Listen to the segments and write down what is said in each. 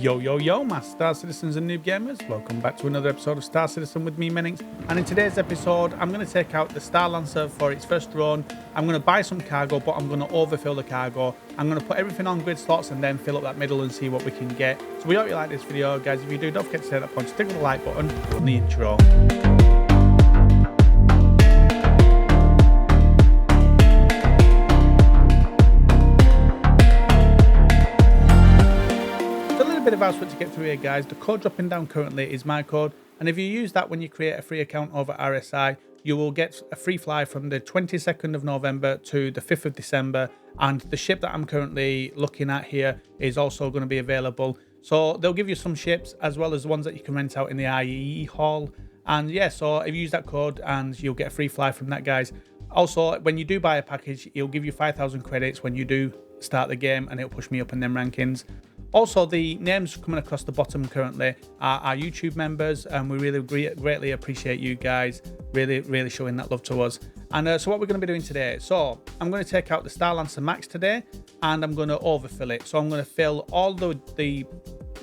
Yo, my Star Citizens and Noob Gamers. Welcome back to another episode of Star Citizen with me, Mennings. And in today's episode, I'm going to take out the Starlancer for its first run. I'm going to buy some cargo, but I'm going to overfill the cargo. I'm going to put everything on grid slots and then fill up that middle and see what we can get. So we hope you like this video, guys. If you do, don't forget to hit that point, stick with the like button on the intro. Bit of output to get through here, guys. The code dropping down currently is my code, and if you use that when you create a free account over RSI, you will get a free fly from the 22nd of November to the 5th of December, and the ship that I'm currently looking at here is also going to be available. So they'll give you some ships as well as the ones that you can rent out in the IE hall, and yeah, so if you use that code and you'll get a free fly from that, guys. Also, when you do buy a package, it'll give you 5,000 credits when you do start the game, and it'll push me up in them rankings. Also, the names coming across the bottom currently are our YouTube members, and we really greatly appreciate you guys really showing that love to us. And so what we're going to be doing today, so I'm going to take out the Starlancer Max today, and I'm going to overfill it. So I'm going to fill all the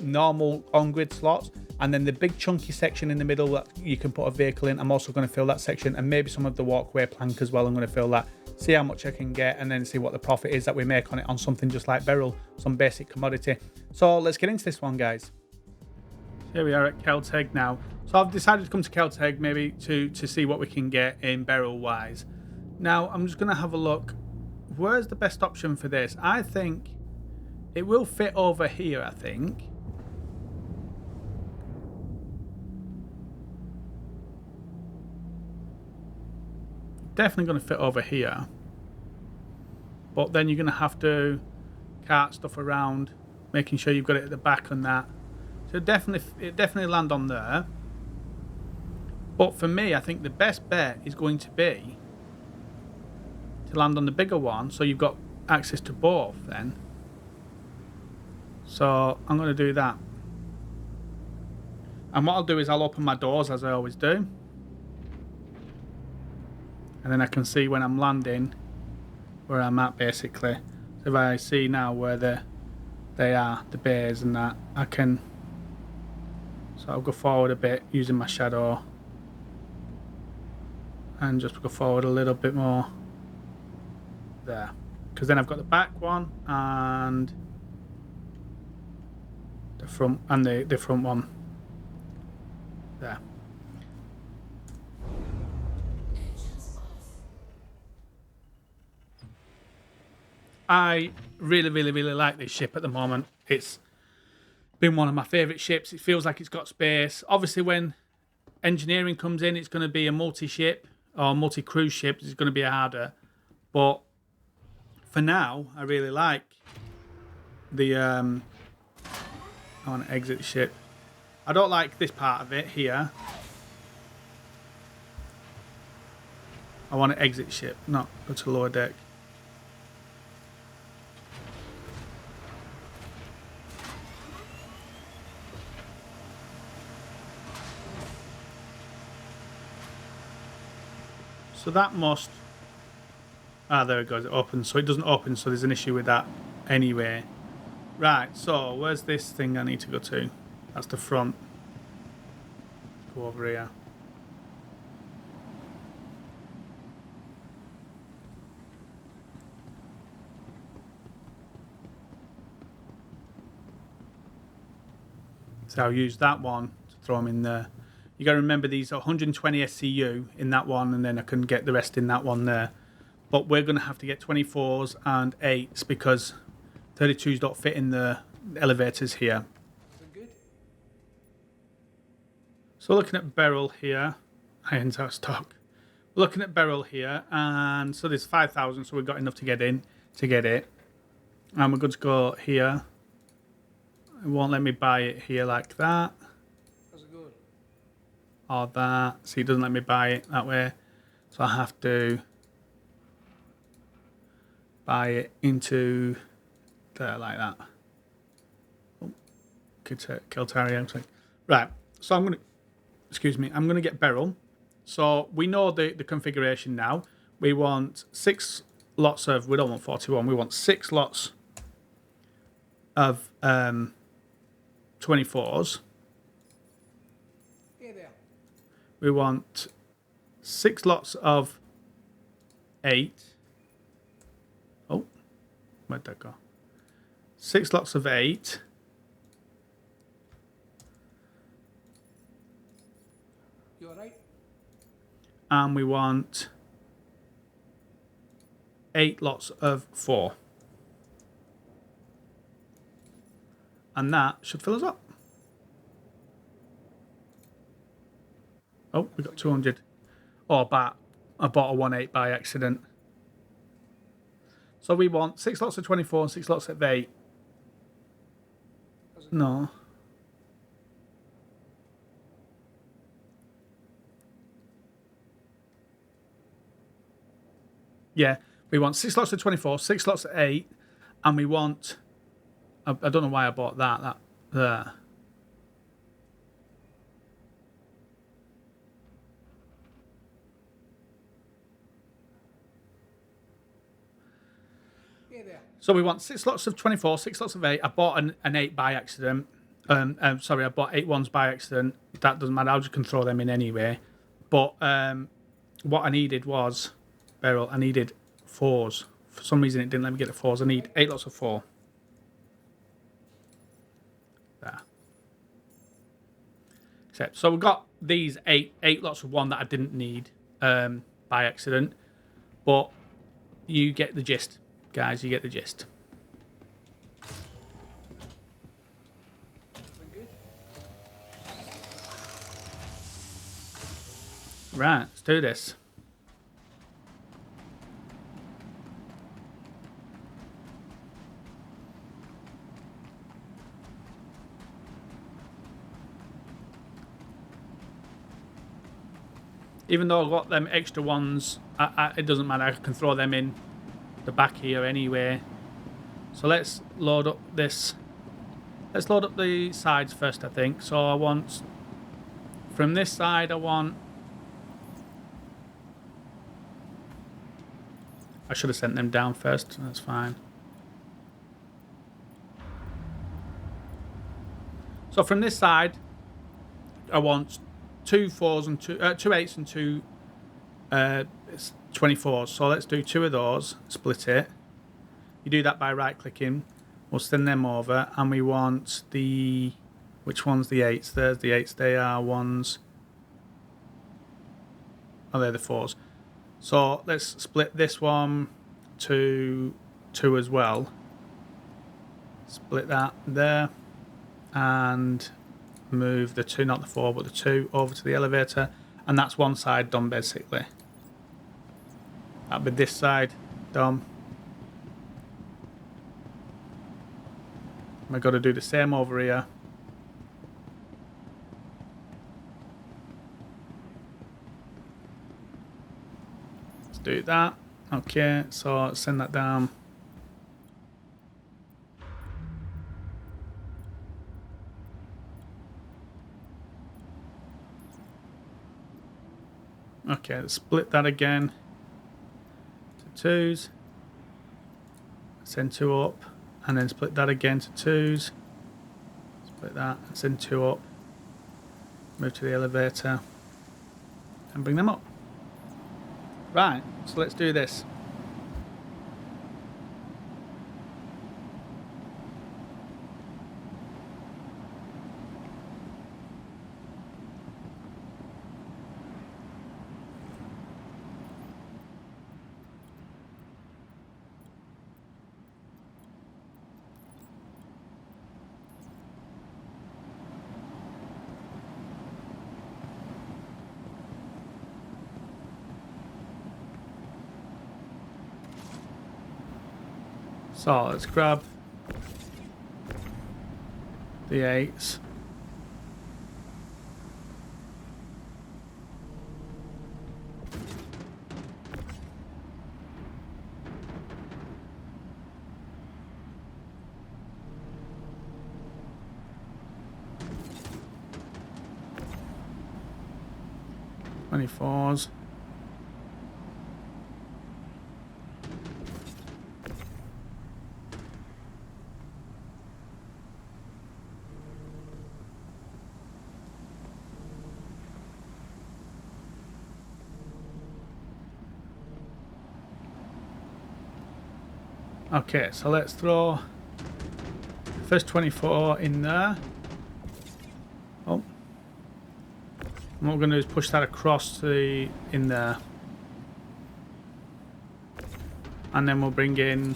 normal on-grid slots, and then the big chunky section in the middle that you can put a vehicle in, I'm also going to fill that section, and maybe some of the walkway plank as well. I'm going to fill that, see how much I can get, and then see what the profit is that we make on it on something just like beryl, some basic commodity. So let's get into this one, guys. Here we are at Kelteg now. So I've decided to come to Kelteg maybe to see what we can get in beryl wise. Now I'm just going to have a look. Where's the best option for this? I think it will fit over here, I think. Definitely going to fit over here, but then you're going to have to cart stuff around, making sure you've got it at the back and that. So it definitely land on there. But for me, I think the best bet is going to be to land on the bigger one, so you've got access to both then. So I'm going to do that. And what I'll do is I'll open my doors as I always do. And then I can see when I'm landing where I'm at, basically. So if I see now where they are, the bays and that, I can sort of go forward a bit using my shadow and just go forward a little bit more there, because then I've got the back one and the front, and the front one there. I really like this ship at the moment. It's been one of my favourite ships. It feels like it's got space. Obviously, when engineering comes in, it's going to be a multi-ship or multi-cruise ship. It's going to be harder. But for now, I really like the... I want to exit the ship. I don't like this part of it here. I want to exit the ship, not go to the lower deck. So that must... there it goes, it opens. So it doesn't open, so there's an issue with that anyway. Right, so where's this thing I need to go to? That's the front. Go over here. So I'll use that one to throw them in there. You got to remember these are 120 SCU in that one, and then I can get the rest in that one there. But we're going to have to get 24s and 8s because 32s don't fit in the elevators here. So we're looking at beryl here. Iron's out of stock. We're looking at beryl here, and so there's 5,000, so we've got enough to get in to get it. And we're good to go here. It won't let me buy it here like that. Or that. See, it doesn't let me buy it that way. So I have to buy it into there like that. Oh, Keltari. Right. So I'm going to get beryl. So we know the configuration now. We want 6 lots of, we don't want 41, we want 6 lots of 24s. Hey there. We want 6 lots of 8. Oh, where'd that go? 6 lots of 8. You alright? And we want 8 lots of 4. And that should fill us up. Oh, we got 200. Oh, but I bought a 1/8 by accident. So we want 6 lots of 24 and 6 lots of 8. No. Yeah, we want 6 lots of 24, 6 lots of 8, and we want... I don't know why I bought that there. Hey there. So we want 6 lots of 24, 6 lots of 8. I bought an 8 by accident. Sorry, I bought 8 ones by accident. That doesn't matter. I just can throw them in anyway. But what I needed was... Beryl, I needed 4s. For some reason, it didn't let me get the 4s. I need 8 lots of 4. There. So we've got these 8 lots of 1 that I didn't need by accident. But you get the gist, guys. You get the gist. Good. Right, let's do this. Even though I've got them extra ones, it doesn't matter. I can throw them in the back here anyway. So let's load up this. Let's load up the sides first, I think. So I want... From this side, I want... I should have sent them down first. That's fine. So from this side, I want 2 4s and 2 8s and 2 24s. So let's do 2 of those. Split it. You do that by right-clicking. We'll send them over, and we want the... Which one's the 8s? There's the 8s. They are ones... Oh, they're the 4s. So let's split this one to 2 as well. Split that there, and move the 2, not the 4, but the 2 over to the elevator, and that's one side done basically. That'll be this side done. I've got to do the same over here. Let's do that. Okay, so send that down. Okay, let's split that again to 2s. Send 2 up, and then split that again to 2s. Split that, and send 2 up. Move to the elevator, and bring them up. Right, so let's do this. So let's grab the 8s. $24s. Okay, so let's throw first 24 in there. Oh. And what we're going to do is push that across to the, in there. And then we'll bring in...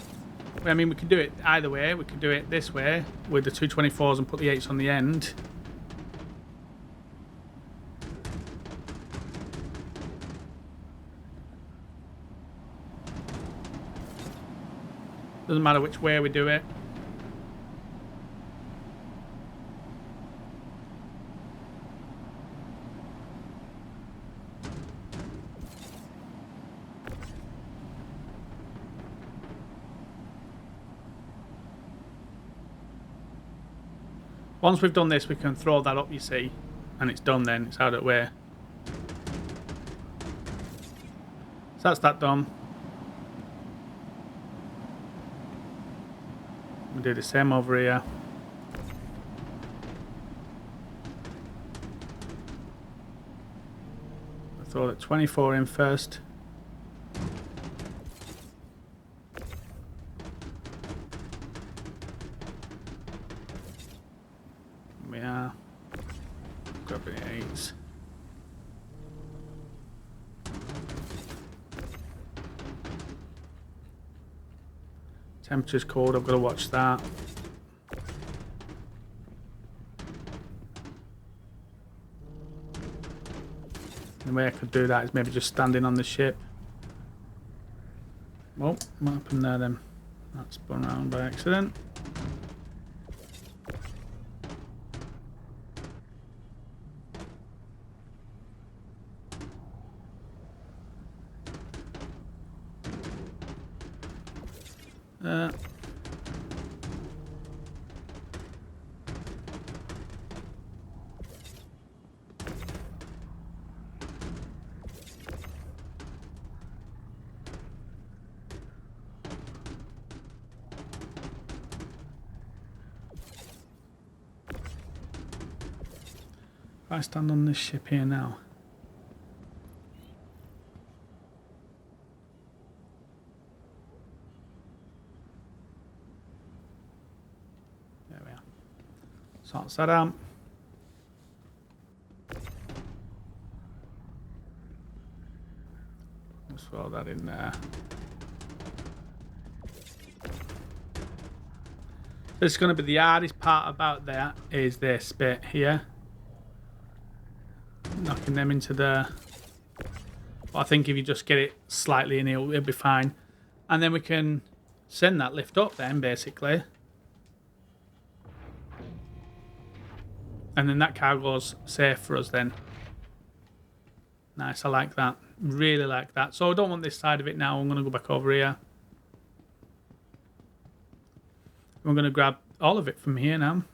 I mean, we could do it either way. We could do it this way with the 224s and put the 8s on the end. Doesn't matter which way we do it. Once we've done this, we can throw that up, you see, and it's done then. It's out of the way. So that's that done. We do the same over here. I'll throw the 24 in first. We are grabbing the 8s. Temperature's cold, I've got to watch that. The way I could do that is maybe just standing on the ship. Oh, what happened there then? That spun around by accident. If I stand on this ship here now. There we are. Sorts that out. Let's throw that in there. This is going to be the hardest part about that is this bit here. Knocking them into there. But I think if you just get it slightly in, it'll be fine. And then we can send that lift up then, basically. And then that cargo's safe for us then. Nice, I like that. Really like that. So I don't want this side of it now. I'm going to go back over here. We're going to grab all of it from here now.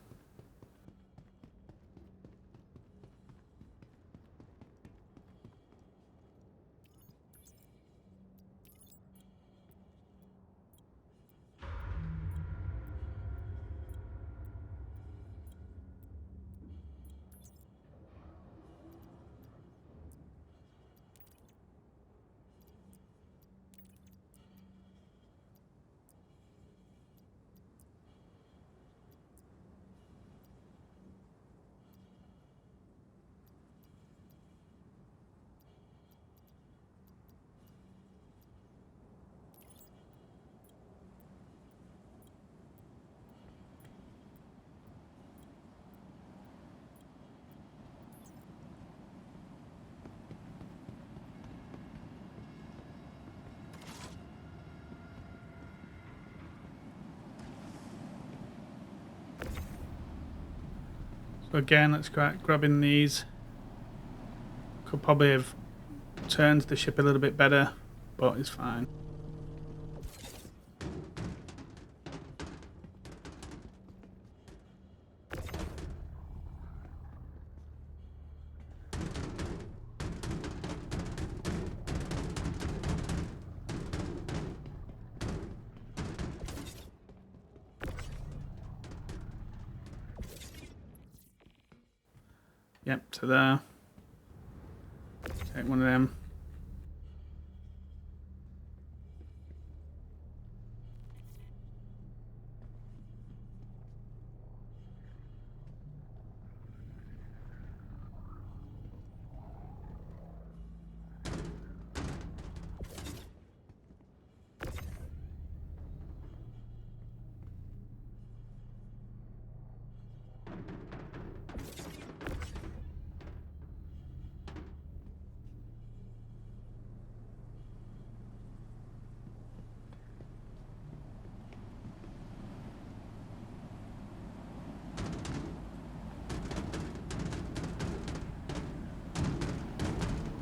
So again, let's grab in these. Could probably have turned the ship a little bit better, but it's fine. Yep, to there. Take one of them.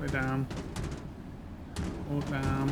Way down. All down.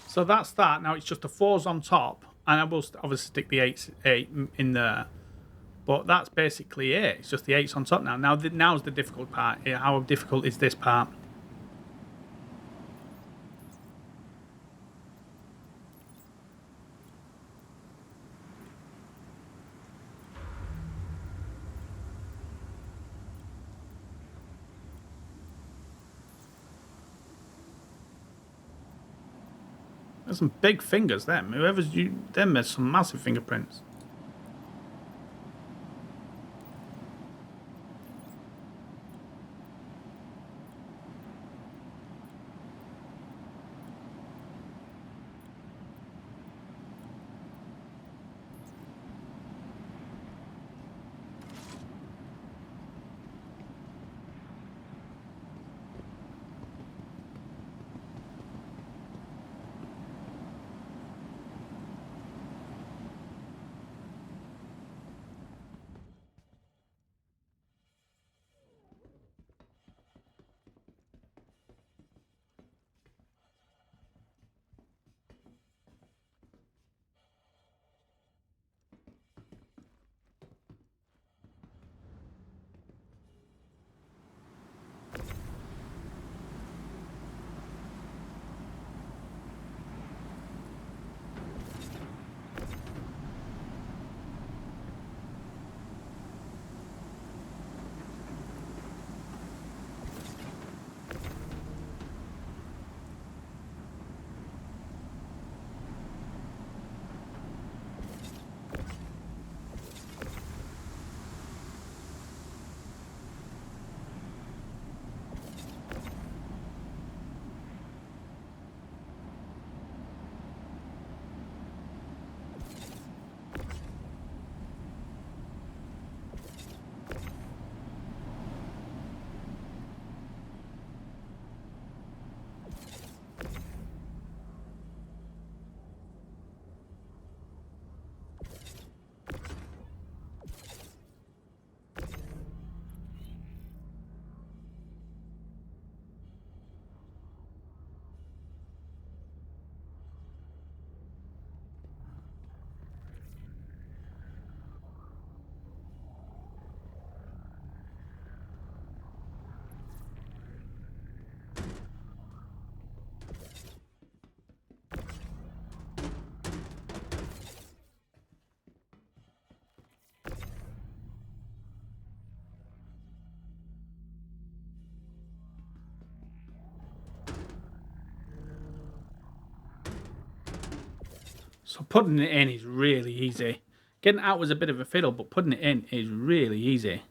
So that's that. Now it's just the 4s on top, and I will obviously stick the 8 in there. But that's basically it. It's just the 8s on top now. Now's the difficult part. How difficult is this part? There's some big fingers, them. Them, there's some massive fingerprints. So putting it in is really easy. Getting out was a bit of a fiddle, but putting it in is really easy.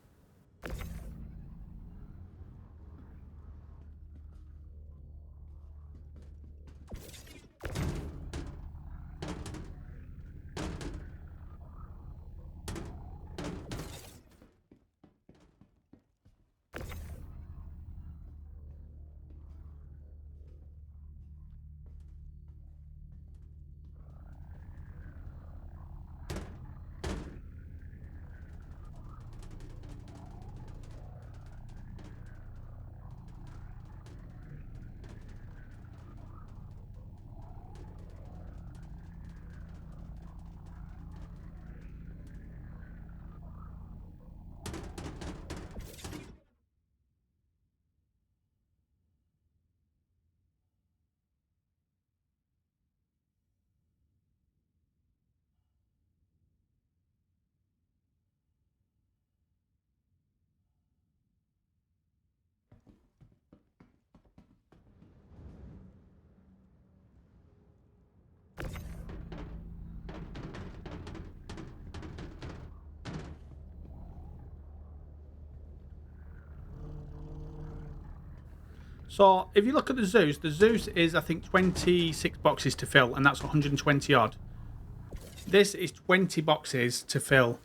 So if you look at the Zeus is, I think, 26 boxes to fill, and that's 120 odd. This is 20 boxes to fill,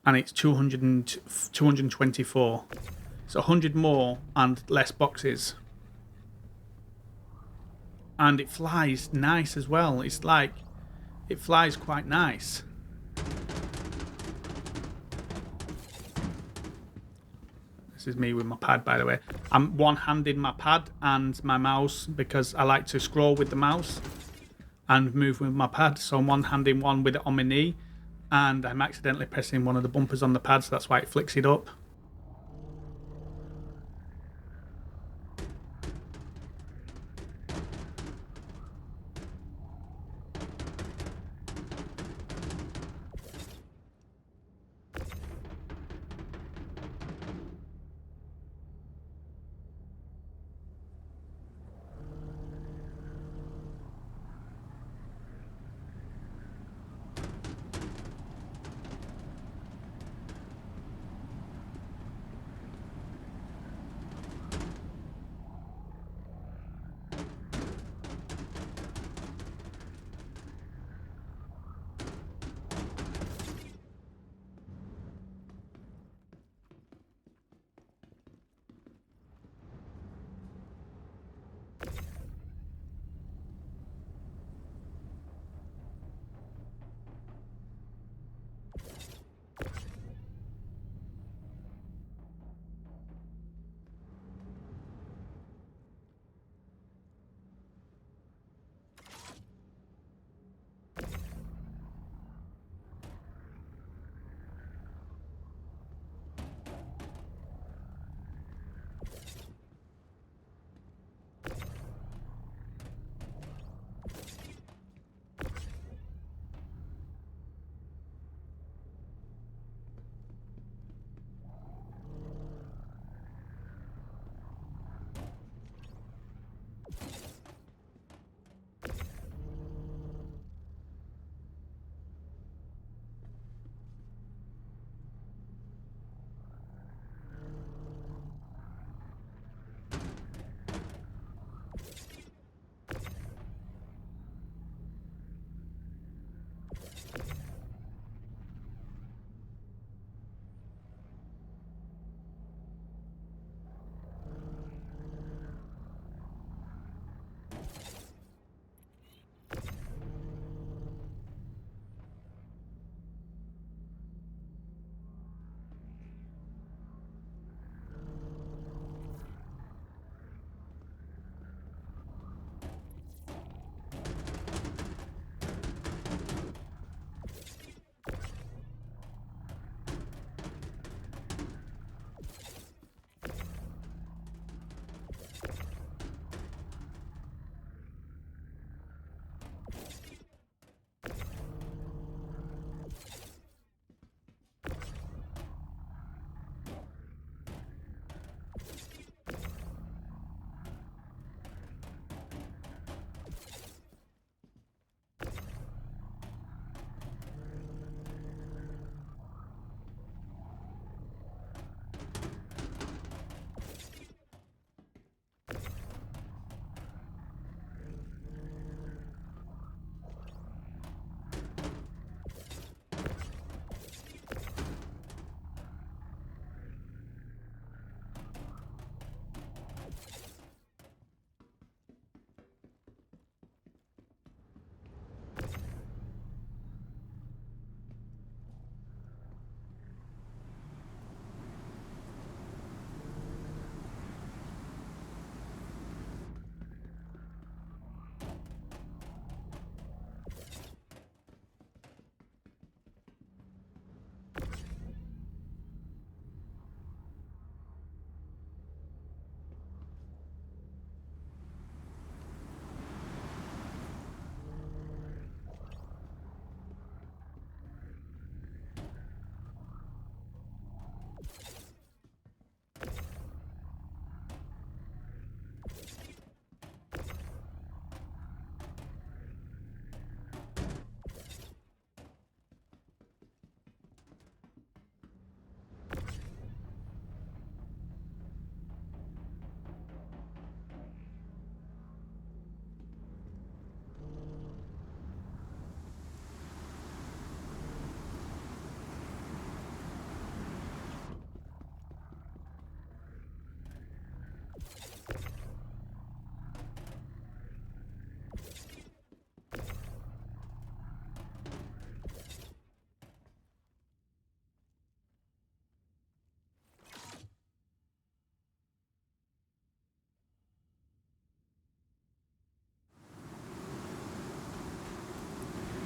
and it's 224. It's 100 more and less boxes. And it flies nice as well. It's like, it flies quite nice. This is me with my pad, by the way. I'm one-handed my pad and my mouse because I like to scroll with the mouse and move with my pad. So I'm one-handing one with it on my knee, and I'm accidentally pressing one of the bumpers on the pad, so that's why it flicks it up.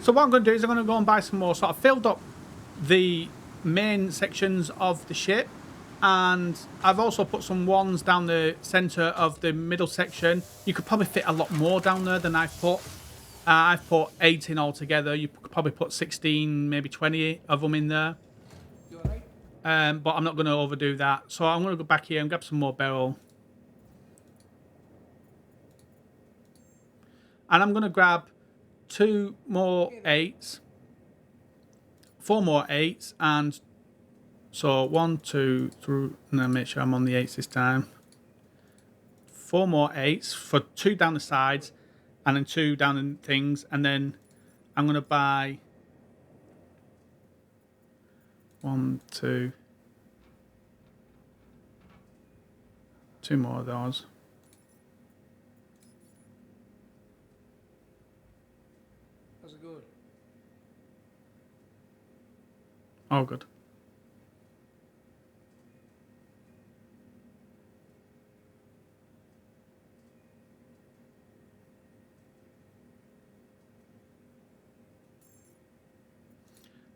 So what I'm going to do is I'm going to go and buy some more. So I've filled up the main sections of the ship, and I've also put some ones down the center of the middle section. You could probably fit a lot more down there than I've put. I've put 8 in altogether. You could probably put 16, maybe 20 of them in there. You alright? But I'm not going to overdo that. So I'm going to go back here and grab some more barrel. And I'm going to grab 2 more 8s. 4 more 8s, and so 1, 2, 3, and then make sure I'm on the 8s this time. 4 more 8s for 2 down the sides, and then 2 down in things, and then I'm going to buy 1, 2, 2 more of those. How's it going? Oh, good.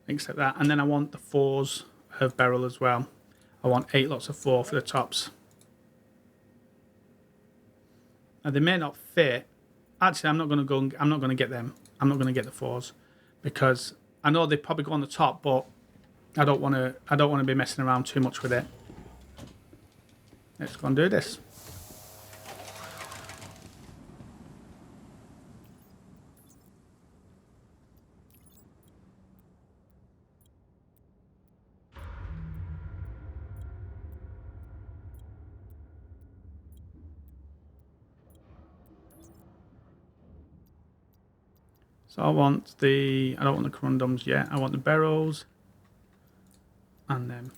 Accept that, and then I want the 4s of barrel as well. I want 8 lots of 4 for the tops. Now they may not fit. Actually, I'm not going to go. I'm not going to get them. I'm not going to get the 4s because I know they probably go on the top, but I don't want to. I don't want to be messing around too much with it. Let's go and do this. So I want the. I don't want the corundums yet. I want the barrels, and them.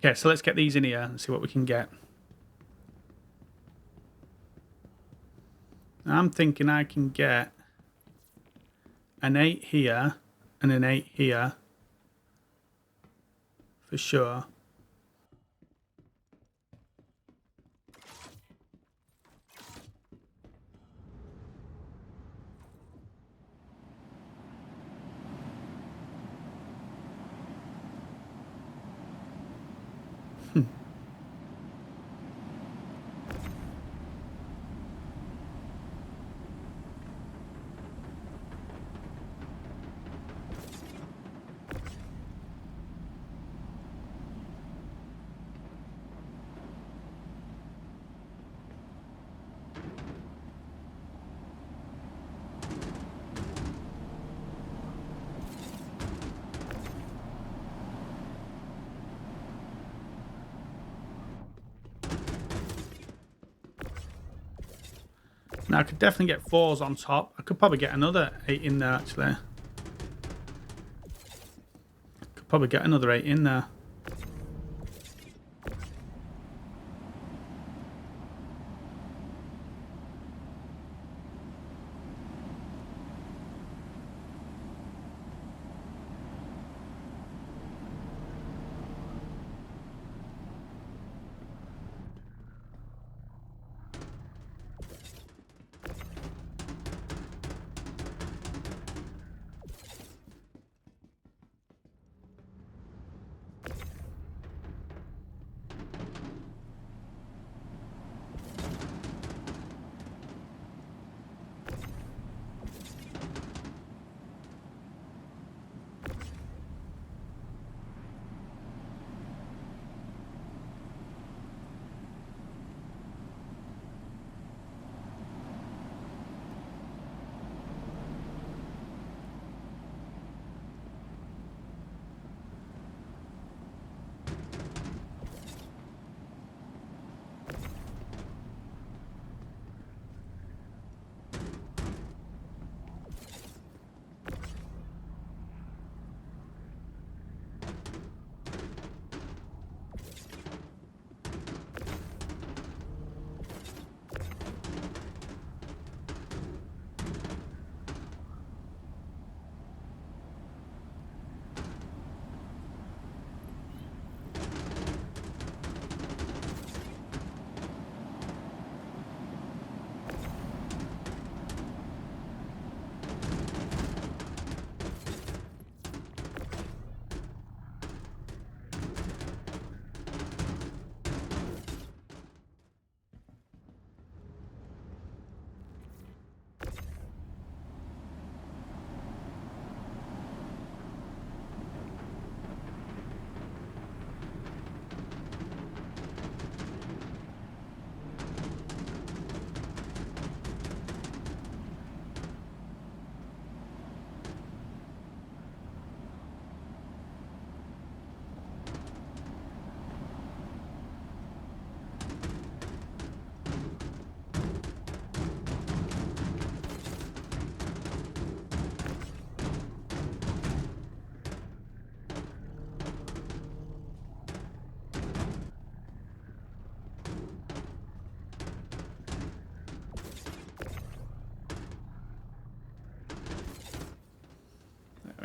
Okay, so let's get these in here and see what we can get. I'm thinking I can get an 8 here and an 8 here for sure. Now I could definitely get 4s on top. I could probably get another 8 in there actually. Could probably get another 8 in there.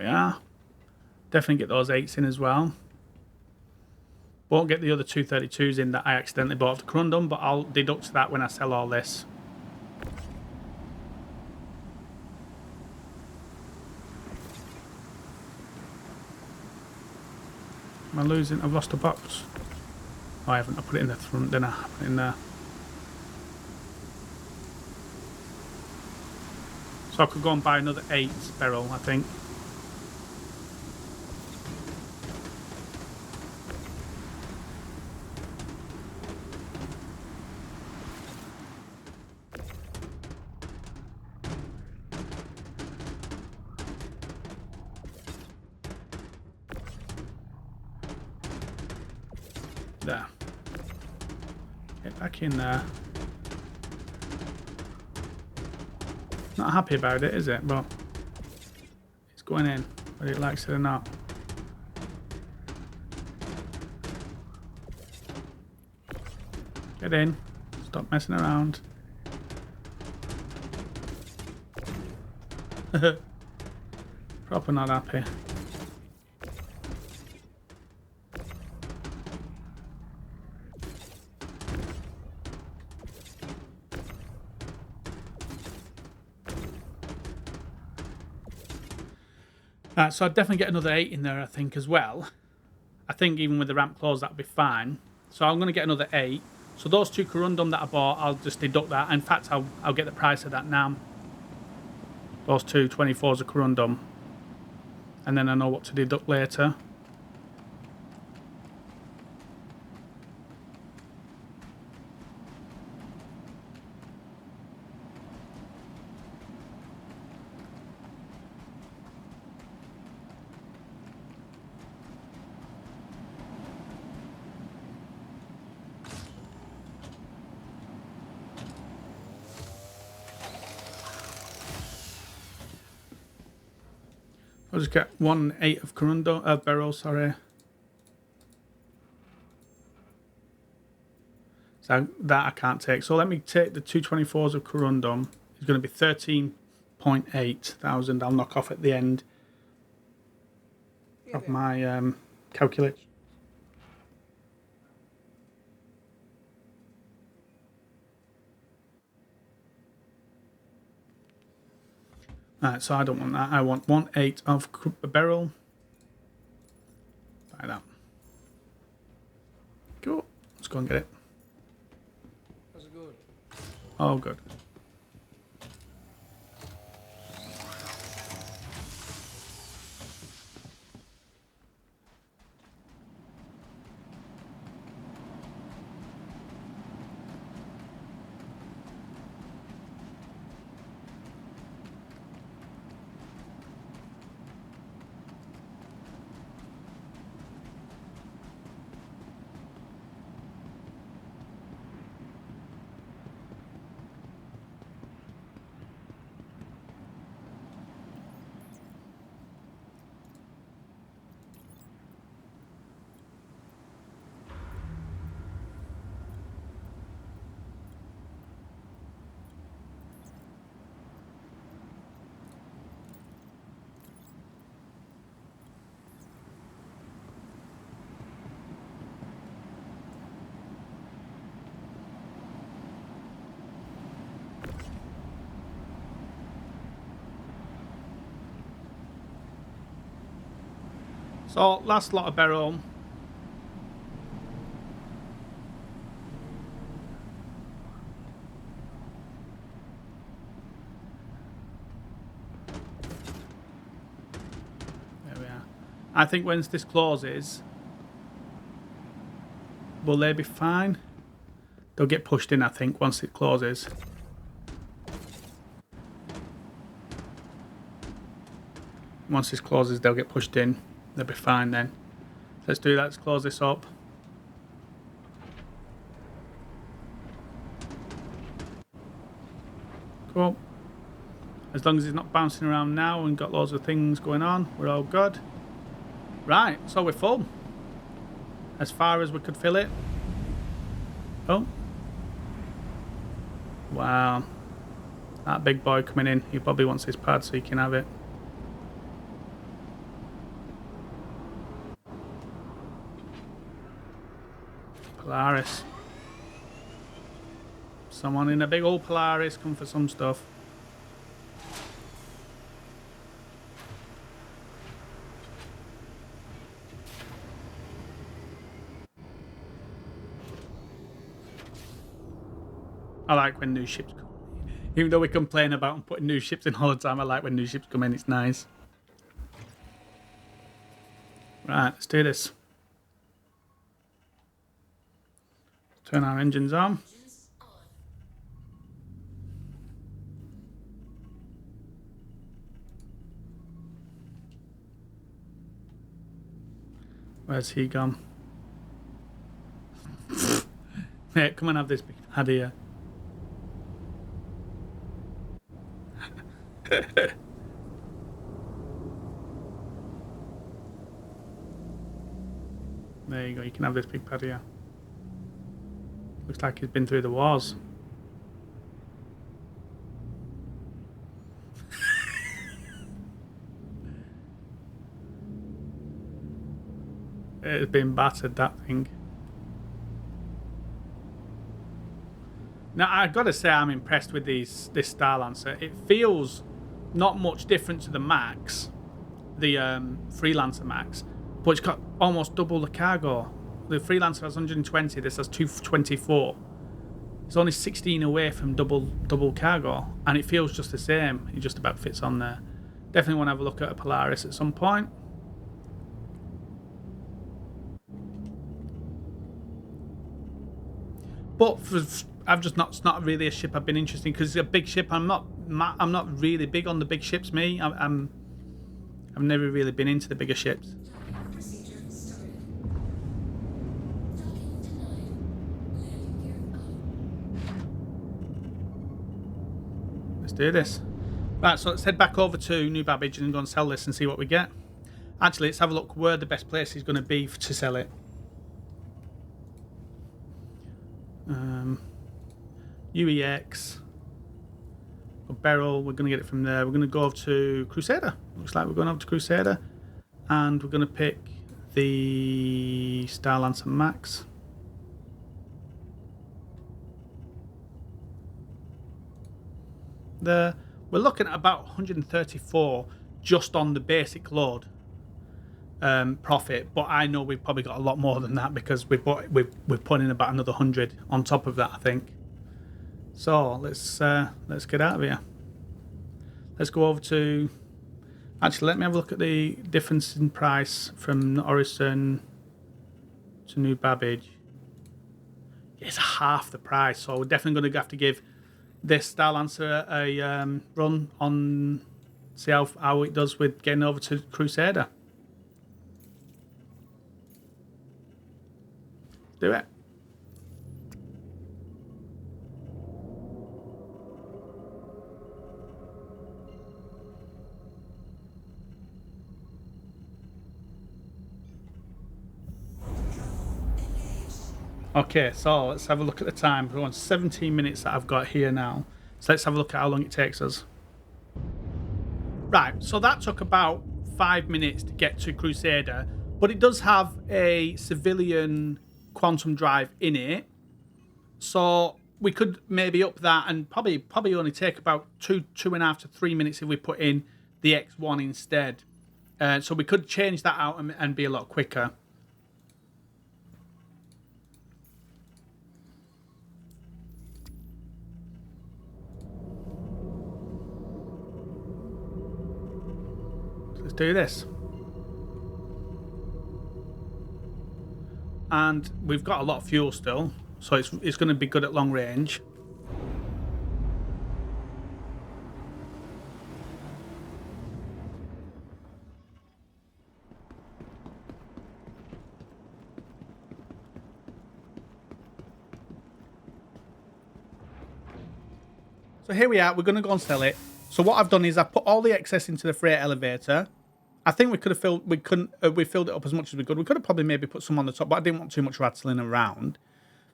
we are. Definitely get those 8s in as well. Won't get the other 232s in that I accidentally bought off the Corundum, but I'll deduct that when I sell all this. Am I losing? I've lost a box. Oh, I haven't. I put it in the front, didn't I? Put it in there. So I could go and buy another 8 barrel, I think. There. Get back in there. Not happy about it, is it? But it's going in, whether it likes it or not. Get in. Stop messing around. Proper not happy. So I'd definitely get another 8 in there, I think, as well. I think even with the ramp closed, that'd be fine. So I'm going to get another 8. So those 2 Corundum that I bought, I'll just deduct that. In fact, I'll get the price of that now. Those 2 24s of Corundum. And then I know what to deduct later. I'll just get 1 8 of Corundum, barrel, sorry. So that I can't take. So let me take the 224s of Corundum. It's going to be 13.8 thousand. I'll knock off at the end of my calculation. Alright, so I don't want that. I want 1 8 of a barrel. Buy that. Cool. Let's go and get it. How's it going? Oh, good. So last lot of barrel. There we are. I think once this closes, will they be fine? They'll get pushed in, I think, once it closes. Once this closes, they'll get pushed in. They'll be fine then. Let's do that. Let's close this up. Cool. As long as it's not bouncing around now and got loads of things going on, we're all good. Right, so we're full. As far as we could fill it. Oh. Wow. That big boy coming in. He probably wants his pad so he can have it. Polaris. Someone in a big old Polaris come for some stuff. I like when new ships come. Even though we complain about putting new ships in all the time, I like when new ships come in. It's nice. Right, let's do this. Turn our engines on. Where's he gone? Mate, come and have this big pad here. There you go, you can have this big pad here. Looks like he's been through the wars. It's been battered, that thing. Now, I've got to say I'm impressed with this Starlancer. It feels not much different to the Max, the Freelancer Max, but it's got almost double the cargo. The Freelancer has 120, this has 224. It's only 16 away from double cargo, and it feels just the same. It just about fits on there. Definitely want to have a look at a Polaris at some point. But it's not really a ship I've been interested in because it's a big ship. I'm not really big on the big ships. I've never really been into the bigger ships. Let's do this. Right, so let's head back over to New Babbage and go and sell this and see what we get. Actually, let's have a look where the best place is going to be to sell it. UEX Beryl, we're going to get it from there. We're going to go over to Crusader. Looks like we're going over to Crusader, and we're going to pick the Starlancer Max. We're looking at about 134 just on the basic load profit, but I know we've probably got a lot more than that because we've put in about another 100 on top of that, I think. So let's get out of here. Let's go over to. Actually, let me have a look at the difference in price from Orison to New Babbage. It's half the price, so we're definitely going to have to give this Starlancer a run on, see how it does with getting over to Crusader. Do it. Okay, so let's have a look at the time. We're on 17 minutes that I've got here now. So let's have a look at how long it takes us. Right, so that took about 5 minutes to get to Crusader, but it does have a civilian quantum drive in it. So we could maybe up that and probably only take about 2.5 to 3 minutes if we put in the X1 instead. So we could change that out and be a lot quicker. Let's do this. And we've got a lot of fuel still, so it's going to be good at long range. So here we are, we're going to go and sell it. So what I've done is I've put all the excess into the freight elevator. I think we could have filled it up as much as we could. We could have probably maybe put some on the top, but I didn't want too much rattling around.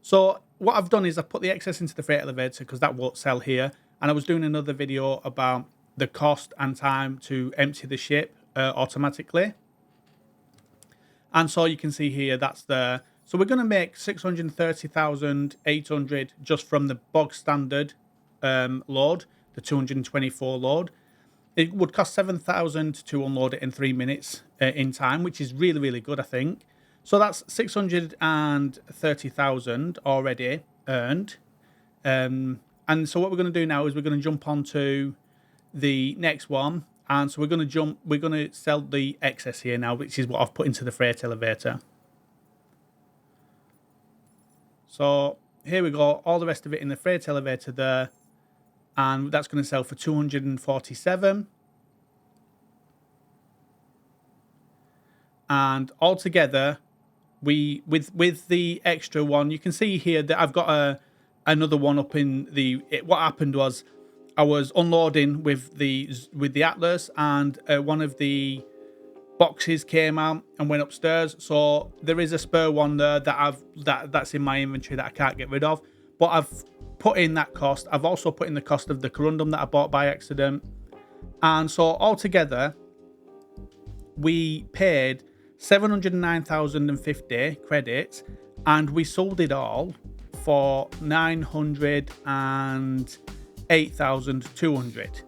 So what I've done is I've put the excess into the freight elevator because that won't sell here. And I was doing another video about the cost and time to empty the ship automatically. And so you can see here, that's the So we're going to make 630,800 just from the bog standard load, the 224 load. It would cost 7,000 to unload it in 3 minutes in time, which is really, really good, I think. So that's 630,000 already earned. And so what we're going to do now is we're going to jump onto the next one. And so we're going to sell the excess here now, which is what I've put into the freight elevator. So here we go, all the rest of it in the freight elevator there. And that's going to sell for 247. And altogether, with the extra one, you can see here that I've got another one up in the. What happened was, I was unloading with the Atlas, and one of the boxes came out and went upstairs. So there is a spare one there that's in my inventory that I can't get rid of. But I've put in that cost. I've also put in the cost of the corundum that I bought by accident. And so altogether, we paid 709,050 credits, and we sold it all for 908,200.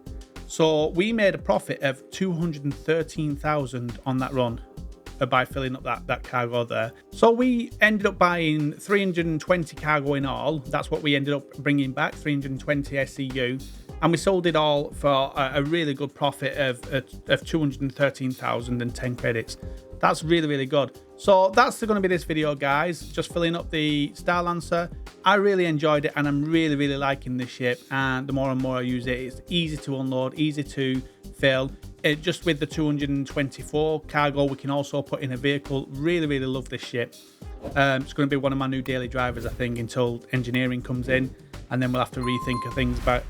So we made a profit of 213,000 on that run by filling up that cargo there. So we ended up buying 320 cargo in all. That's what we ended up bringing back, 320 SCU. And we sold it all for a really good profit of 213,010 credits. That's really, really good. So that's going to be this video, guys. Just filling up the Starlancer. I really enjoyed it, and I'm really, really liking this ship. And the more and more I use it, it's easy to unload, easy to fill. Just with the 224 cargo, we can also put in a vehicle. Really, really love this ship. It's going to be one of my new daily drivers, I think, until engineering comes in. And then we'll have to rethink of things by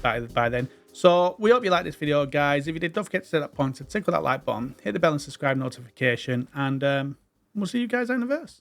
then. So we hope you liked this video, guys. If you did, don't forget to hit that point, so tickle that like button, hit the bell and subscribe notification, and we'll see you guys out in the verse.